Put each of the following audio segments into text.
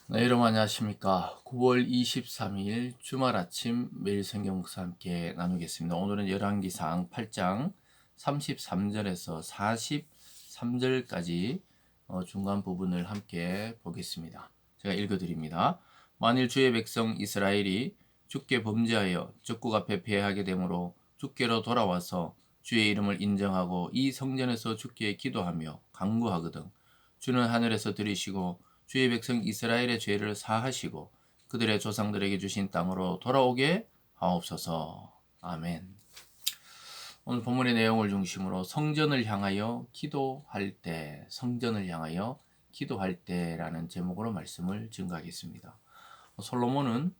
네, 여러분 안녕하십니까. 9월 23일 주말 아침 매일 성경 묵상 함께 나누겠습니다. 오늘은 열왕기상 8장 33절에서 43절까지 중간 부분을 함께 보겠습니다. 제가 읽어드립니다. 만일 주의 백성 이스라엘이 주께 범죄하여 적국 앞에 패하게 되므로 주께로 돌아와서 주의 이름을 인정하고 이 성전에서 주께 기도하며 간구하거든 주는 하늘에서 들으시고 주의 백성 이스라엘의 죄를 사하시고 그들의 조상들에게 주신 땅으로 돌아오게 하옵소서. 아멘. 오늘 본문의 내용을 중심으로 성전을 향하여 기도할 때, 성전을 향하여 기도할 때라는 제목으로 말씀을 증거하겠습니다. 솔로몬은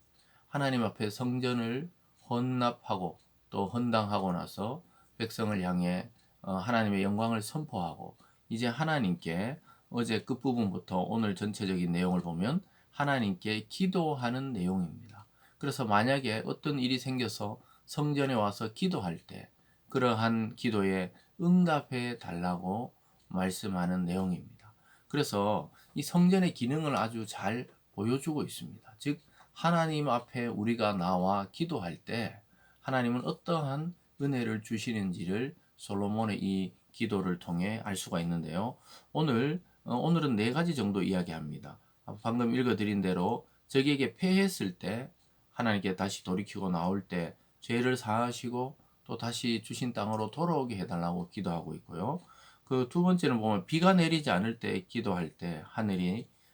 하나님 앞에 성전을 헌납하고 또 헌당하고 나서 백성을 향해 하나님의 영광을 선포하고 이제 하나님께 어제 끝부분부터 오늘 전체적인 내용을 보면 하나님께 기도하는 내용입니다. 그래서 만약에 어떤 일이 생겨서 성전에 와서 기도할 때 그러한 기도에 응답해 달라고 말씀하는 내용입니다. 그래서 이 성전의 기능을 아주 잘 보여주고 있습니다. 즉 하나님 앞에 우리가 나와 기도할 때 하나님은 어떠한 은혜를 주시는지를 솔로몬의 이 기도를 통해 알 수가 있는데요. 오늘은 네 가지 정도 이야기합니다. 방금 읽어드린 대로 적에게 패했을 때 하나님께 다시 돌이키고 나올 때 죄를 사하시고 또 다시 주신 땅으로 돌아오게 해달라고 기도하고 있고요. 그 두 번째는 보면 비가 내리지 않을 때 기도할 때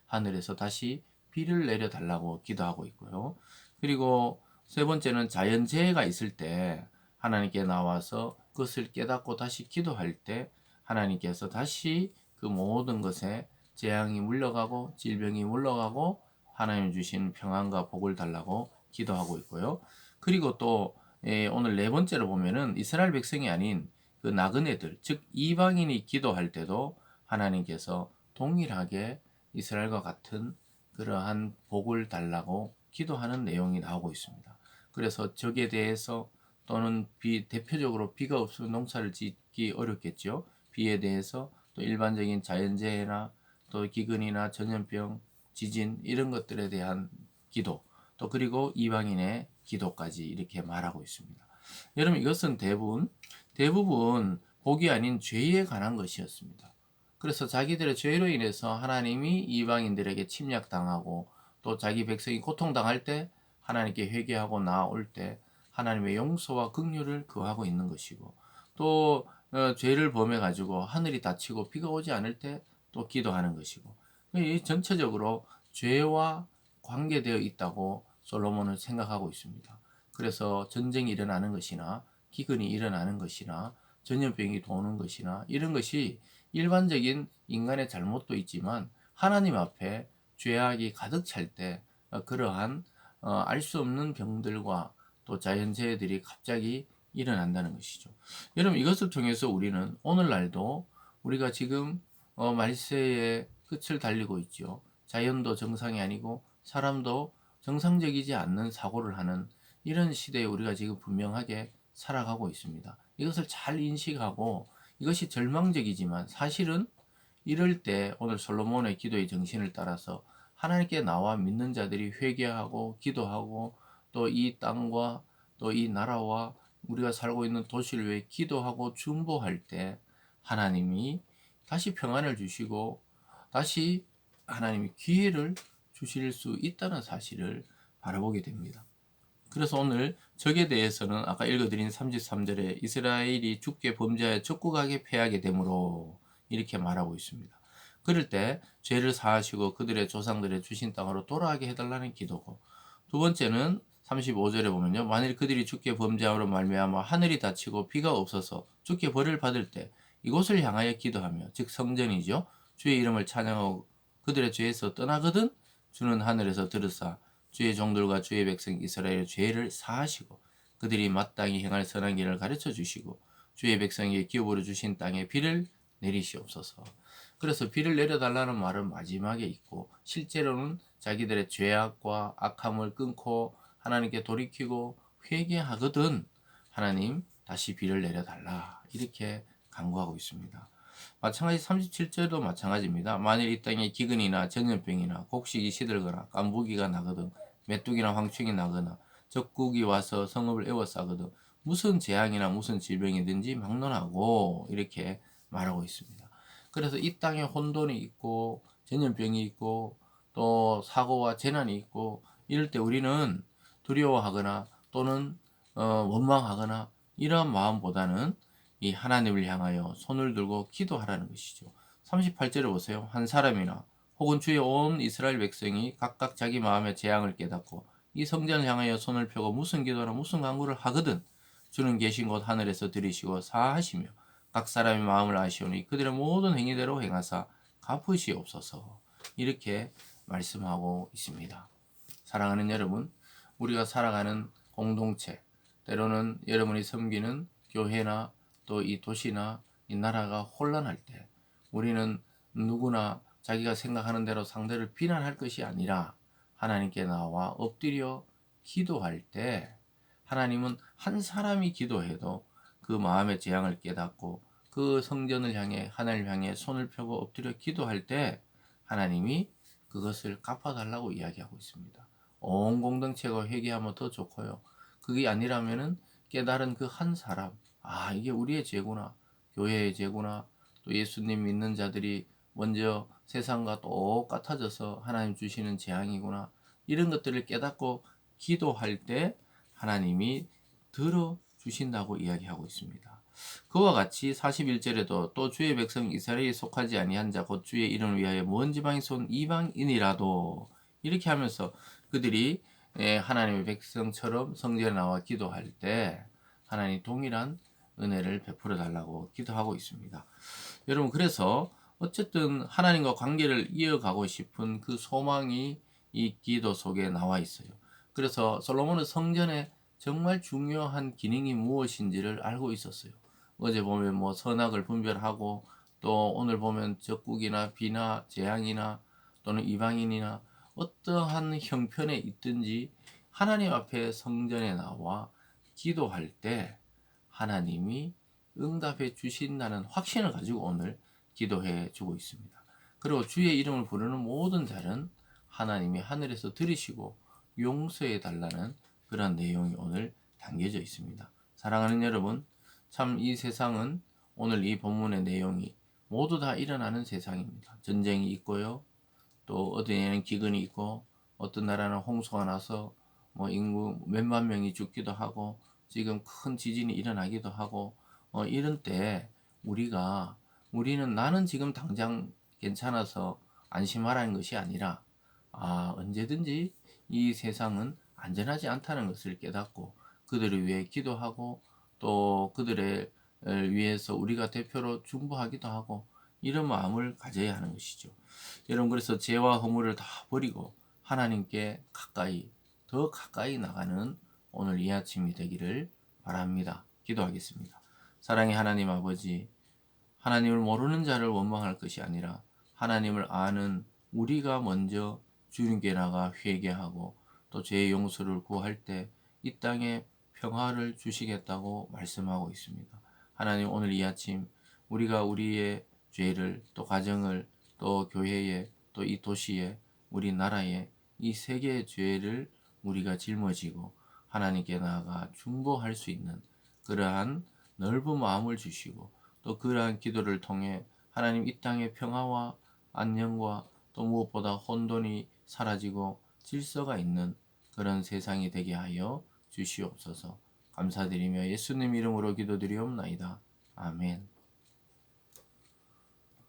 하늘에서 다시 비를 내려 달라고 기도하고 있고요. 그리고 세 번째는 자연재해가 있을 때 하나님께 나와서 그것을 깨닫고 다시 기도할 때 하나님께서 다시 그 모든 것에 재앙이 물러가고 질병이 물러가고 하나님 주신 평안과 복을 달라고 기도하고 있고요. 그리고 또 오늘 네 번째로 보면은 이스라엘 백성이 아닌 그 나그네들, 즉 이방인이 기도할 때도 하나님께서 동일하게 이스라엘과 같은 그러한 복을 달라고 기도하는 내용이 나오고 있습니다. 그래서 적에 대해서 또는 대표적으로 비가 없으면 농사를 짓기 어렵겠죠. 비에 대해서 또 일반적인 자연재해나 또 기근이나 전염병, 지진 이런 것들에 대한 기도, 또 그리고 이방인의 기도까지 이렇게 말하고 있습니다. 여러분 이것은 대부분 복이 아닌 죄에 관한 것이었습니다. 그래서 자기들의 죄로 인해서 하나님이 이방인들에게 침략당하고 또 자기 백성이 고통당할 때 하나님께 회개하고 나올 때 하나님의 용서와 긍휼을 구하고 있는 것이고 또 죄를 범해 가지고 하늘이 닫히고 비가 오지 않을 때 또 기도하는 것이고 이 전체적으로 죄와 관계되어 있다고 솔로몬은 생각하고 있습니다. 그래서 전쟁이 일어나는 것이나 기근이 일어나는 것이나 전염병이 도는 것이나 이런 것이 일반적인 인간의 잘못도 있지만 하나님 앞에 죄악이 가득 찰 때 그러한 알 수 없는 병들과 또 자연재해들이 갑자기 일어난다는 것이죠. 여러분 이것을 통해서 우리는 오늘날도 우리가 지금 말세의 끝을 달리고 있죠. 자연도 정상이 아니고 사람도 정상적이지 않는 사고를 하는 이런 시대에 우리가 지금 분명하게 살아가고 있습니다. 이것을 잘 인식하고 이것이 절망적이지만 사실은 이럴 때 오늘 솔로몬의 기도의 정신을 따라서 하나님께 나와 믿는 자들이 회개하고 기도하고 또 이 땅과 또 이 나라와 우리가 살고 있는 도시를 위해 기도하고 중보할 때 하나님이 다시 평안을 주시고 다시 하나님이 기회를 주실 수 있다는 사실을 바라보게 됩니다. 그래서 오늘 적에 대해서는 아까 읽어드린 33절에 이스라엘이 주께 범죄하여 적국하게 패하게 되므로 이렇게 말하고 있습니다. 그럴 때 죄를 사하시고 그들의 조상들의 주신 땅으로 돌아가게 해달라는 기도고 두 번째는 35절에 보면요. 만일 그들이 주께 범죄함으로 말미암아 하늘이 닫히고 비가 없어서 주께 벌을 받을 때 이곳을 향하여 기도하며 즉 성전이죠. 주의 이름을 찬양하고 그들의 죄에서 떠나거든 주는 하늘에서 들으사 주의 종들과 주의 백성 이스라엘의 죄를 사하시고 그들이 마땅히 행할 선한 길을 가르쳐 주시고 주의 백성에게 기업으로 주신 땅에 비를 내리시옵소서. 그래서 비를 내려달라는 말은 마지막에 있고 실제로는 자기들의 죄악과 악함을 끊고 하나님께 돌이키고 회개하거든 하나님 다시 비를 내려달라 이렇게 간구하고 있습니다. 마찬가지 37절도 마찬가지입니다. 만일 이 땅에 기근이나 전염병이나 곡식이 시들거나 깐부기가 나거든 메뚜기나 황충이 나거나 적국이 와서 성읍을 에워싸거든 무슨 재앙이나 무슨 질병이든지 막론하고 이렇게 말하고 있습니다. 그래서 이 땅에 혼돈이 있고 전염병이 있고 또 사고와 재난이 있고 이럴 때 우리는 두려워하거나 또는 원망하거나 이러한 마음보다는 이 하나님을 향하여 손을 들고 기도하라는 것이죠. 38절에 보세요. 한 사람이나 혹은 주의 온 이스라엘 백성이 각각 자기 마음의 재앙을 깨닫고 이 성전을 향하여 손을 펴고 무슨 기도나 무슨 간구를 하거든 주는 계신 곳 하늘에서 들으시고 사하시며 각 사람의 마음을 아시오니 그들의 모든 행위대로 행하사 갚으시옵소서. 이렇게 말씀하고 있습니다. 사랑하는 여러분, 우리가 살아가는 공동체, 때로는 여러분이 섬기는 교회나 또 이 도시나 이 나라가 혼란할 때 우리는 누구나 자기가 생각하는 대로 상대를 비난할 것이 아니라 하나님께 나와 엎드려 기도할 때 하나님은 한 사람이 기도해도 그 마음의 재앙을 깨닫고 그 성전을 향해 하나님을 향해 손을 펴고 엎드려 기도할 때 하나님이 그것을 갚아달라고 이야기하고 있습니다. 온 공동체가 회개하면 더 좋고요. 그게 아니라면은 깨달은 그 한 사람, 아, 이게 우리의 죄구나, 교회의 죄구나, 또 예수님 믿는 자들이 먼저 세상과 똑같아져서 하나님 주시는 재앙이구나, 이런 것들을 깨닫고 기도할 때 하나님이 들어주신다고 이야기하고 있습니다. 그와 같이 41절에도 또 주의 백성 이스라엘이 속하지 아니한 자 곧 주의 이름을 위하여 먼 지방에서 온 이방인이라도 이렇게 하면서 그들이 하나님의 백성처럼 성전에 나와 기도할 때 하나님 동일한 은혜를 베풀어 달라고 기도하고 있습니다. 여러분, 그래서 어쨌든 하나님과 관계를 이어가고 싶은 그 소망이 이 기도 속에 나와 있어요. 그래서 솔로몬은 성전에 정말 중요한 기능이 무엇인지를 알고 있었어요. 어제 보면 뭐 선악을 분별하고 또 오늘 보면 적국이나 비나 재앙이나 또는 이방인이나 어떠한 형편에 있든지 하나님 앞에 성전에 나와 기도할 때 하나님이 응답해 주신다는 확신을 가지고 오늘 기도해 주고 있습니다. 그리고 주의 이름을 부르는 모든 자는 하나님이 하늘에서 들으시고 용서해 달라는 그런 내용이 오늘 담겨져 있습니다. 사랑하는 여러분, 참 이 세상은 오늘 이 본문의 내용이 모두 다 일어나는 세상입니다. 전쟁이 있고요. 또 어디에는 기근이 있고 어떤 나라는 홍수가 나서 뭐 인구 몇만 명이 죽기도 하고 지금 큰 지진이 일어나기도 하고 이런 때 우리는 나는 지금 당장 괜찮아서 안심하라는 것이 아니라 언제든지 이 세상은 안전하지 않다는 것을 깨닫고 그들을 위해 기도하고 또 그들을 위해서 우리가 대표로 중보하기도 하고 이런 마음을 가져야 하는 것이죠. 여러분, 그래서 죄와 허물을 다 버리고 하나님께 더 가까이 나가는 오늘 이 아침이 되기를 바랍니다. 기도하겠습니다. 사랑의 하나님 아버지, 하나님을 모르는 자를 원망할 것이 아니라 하나님을 아는 우리가 먼저 주님께 나가 회개하고 또 죄의 용서를 구할 때 이 땅에 평화를 주시겠다고 말씀하고 있습니다. 하나님, 오늘 이 아침 우리가 우리의 죄를 또 가정을 또 교회에 또 이 도시에 우리나라에 이 세계의 죄를 우리가 짊어지고 하나님께 나아가 중보할 수 있는 그러한 넓은 마음을 주시고 또 그러한 기도를 통해 하나님 이 땅의 평화와 안녕과 또 무엇보다 혼돈이 사라지고 질서가 있는 그런 세상이 되게 하여 주시옵소서. 감사드리며 예수님 이름으로 기도드리옵나이다. 아멘.